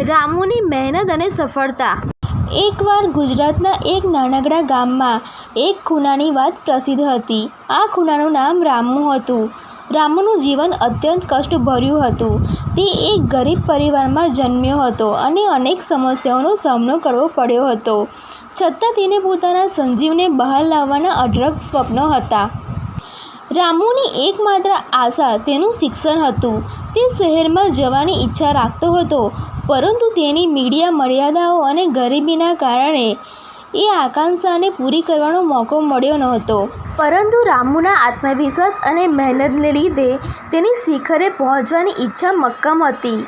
રામુની મહેનત અને સફળતા। એકવાર ગુજરાતના એક નાનકડા ગામમાં એક ખૂનાની વાત પ્રસિદ્ધ હતી। આ ખૂનાનું નામ રામુ હતું। રામુનું જીવન અત્યંત કષ્ટભર્યું હતું। તે એક ગરીબ પરિવારમાં જન્મ્યો હતો અને અનેક સમસ્યાઓનો સામનો કરવો પડ્યો હતો, છતાં તેને પોતાના સંજીવને બહાર લાવવાના અઢળક સ્વપ્નો હતા। રામુની એકમાત્ર આશા તેનું શિક્ષણ હતું। તે શહેરમાં જવાની ઈચ્છા રાખતો હતો, પરંતુ તેની મીડિયા મર્યાદાઓ અને ગરીબીના કારણે એ આકાંક્ષાને પૂરી કરવાનો મોકો મળ્યો નહોતો। પરંતુ રામુના આત્મવિશ્વાસ અને મહેનતને લીધે તેની શિખરે પહોંચવાની ઈચ્છા મક્કમ હતી।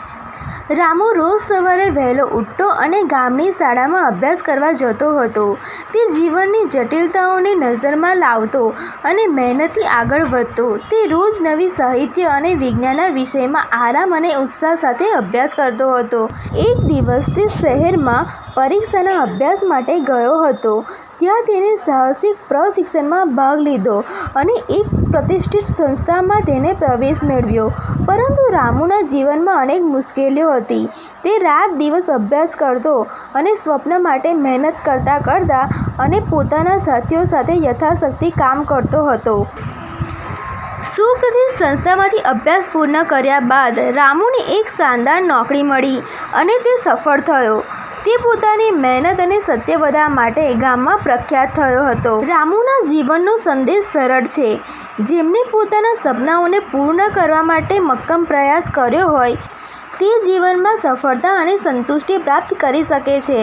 રામુ રોજ સવારે વહેલો ઉઠતો અને ગામની શાળામાં અભ્યાસ કરવા જતો હતો। તે જીવનની જટિલતાઓને નજરમાં લાવતો અને મહેનતથી આગળ વધતો। તે રોજ નવી સાહિત્ય અને વિજ્ઞાનના વિષયમાં આરામ અને ઉત્સાહ સાથે અભ્યાસ કરતો હતો। એક દિવસ તે શહેરમાં પરીક્ષાના અભ્યાસ માટે ગયો હતો। ત્યાં તેણે સાહસિક પ્રશિક્ષણમાં ભાગ લીધો અને એક પ્રતિષ્ઠિત સંસ્થામાં તેણે પ્રવેશ મેળવ્યો। પરંતુ રામુના જીવનમાં અનેક મુશ્કેલીઓ હતી। તે રાત દિવસ અભ્યાસ કરતો અને સ્વપ્ન માટે મહેનત કરતા અને પોતાના સાથીઓ સાથે યથાશક્તિ કામ કરતો હતો। સુપ્રતિષ્ઠિત સંસ્થામાંથી અભ્યાસ પૂર્ણ કર્યા બાદ રામુને એક શાનદાર નોકરી મળી અને તે સફળ થયો। તે પોતાની મહેનત અને સત્યવદા માટે ગામમાં પ્રખ્યાત થયો હતો। રામુના જીવનનો સંદેશ સરળ છે: જેમણે પોતાના સપનાઓને પૂર્ણ કરવા માટે મક્કમ પ્રયાસ કર્યો હોય તે જીવનમાં સફળતા અને સંતુષ્ટિ પ્રાપ્ત કરી શકે છે।